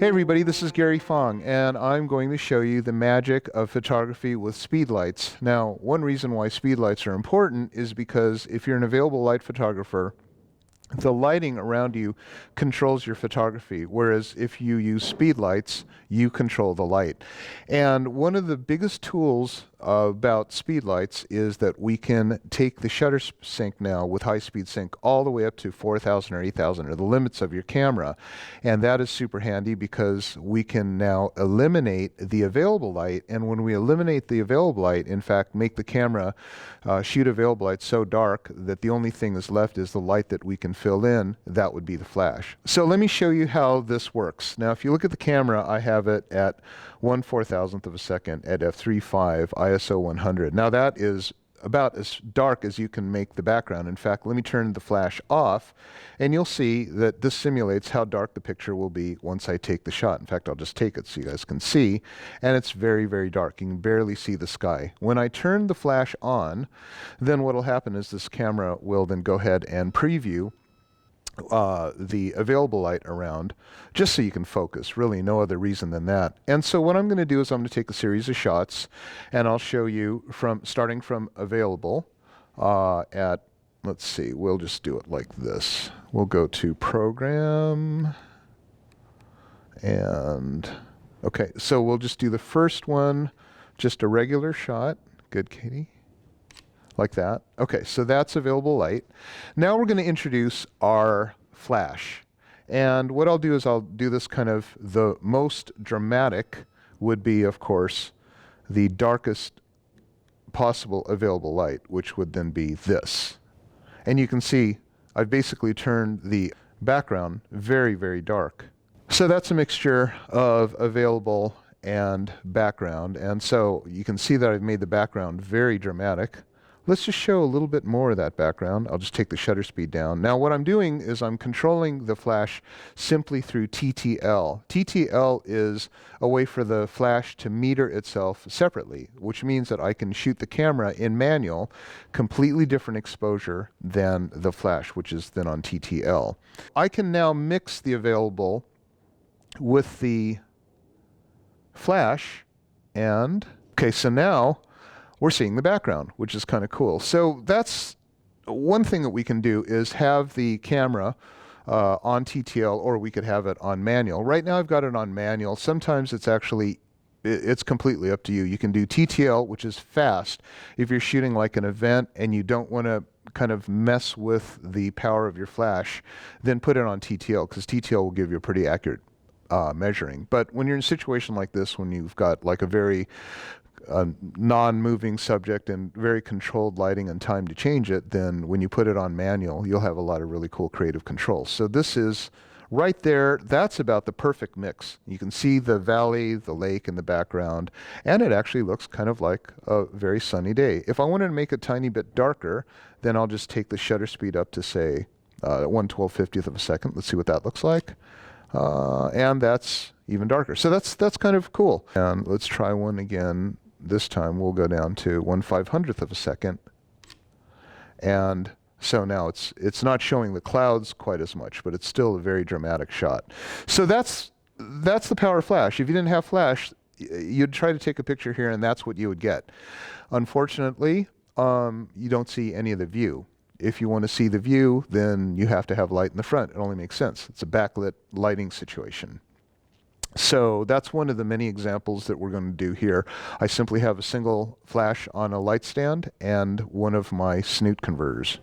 Hey everybody, this is Gary Fong, and I'm going to show you the magic of photography with speedlights. Now, one reason why speedlights are important is because if you're an available light photographer, the lighting around you controls your photography, whereas if you use speedlights, you control the light. And one of the biggest tools about speedlights is that we can take the shutter sync now with high-speed sync all the way up to 4,000 or 8,000, or the limits of your camera. And that is super handy because we can now eliminate the available light. And when we eliminate the available light, in fact, make the camera shoot available light so dark that the only thing that's left is the light that we can fill in, that would be the flash. So let me show you how this works. Now, if you look at the camera, I have it at 1/4000th of a second at f3.5 ISO 100. Now that is about as dark as you can make the background. In fact, let me turn the flash off, and you'll see that this simulates how dark the picture will be once I take the shot. In fact, I'll just take it so you guys can see, and it's very, very dark. You can barely see the sky. When I turn the flash on, then what will happen is this camera will then go ahead and preview the available light around, just so you can focus. Really no other reason than that. And so what I'm going to do is I'm going to take a series of shots, and I'll show you starting from available at, let's see, we'll just do it like this. We'll go to program, and okay, so we'll just do the first one, just a regular shot. Good, Katie. Like that. Okay, so that's available light. Now we're going to introduce our flash. And what I'll do is I'll do this kind of, the most dramatic would be, of course, the darkest possible available light, which would then be this. And you can see I've basically turned the background very, very dark. So that's a mixture of available and background. And so you can see that I've made the background very dramatic. Let's just show a little bit more of that background. I'll just take the shutter speed down. Now what I'm doing is I'm controlling the flash simply through TTL. TTL is a way for the flash to meter itself separately, which means that I can shoot the camera in manual, completely different exposure than the flash, which is then on TTL. I can now mix the available with the flash, and okay, so now we're seeing the background, which is kind of cool. So that's one thing that we can do, is have the camera on TTL, or we could have it on manual. Right now I've got it on manual. Sometimes it's completely up to you. You can do TTL, which is fast. If you're shooting like an event and you don't want to kind of mess with the power of your flash, then put it on TTL, because TTL will give you a pretty accurate measuring. But when you're in a situation like this, when you've got like a very non-moving subject and very controlled lighting and time to change it, then when you put it on manual, you'll have a lot of really cool creative controls. So this is right there. That's about the perfect mix. You can see the valley, the lake in the background, and it actually looks kind of like a very sunny day. If I wanted to make it a tiny bit darker, then I'll just take the shutter speed up to, say, 1/1250th of a second. Let's see what that looks like. And that's even darker. So that's kind of cool. And let's try one again. This time we'll go down to 1/500th of a second. And so now it's not showing the clouds quite as much, but it's still a very dramatic shot. So that's the power of flash. If you didn't have flash, you'd try to take a picture here and that's what you would get. Unfortunately, you don't see any of the view. If you want to see the view, then you have to have light in the front. It only makes sense. It's a backlit lighting situation. So that's one of the many examples that we're going to do here. I simply have a single flash on a light stand and one of my snoot converters.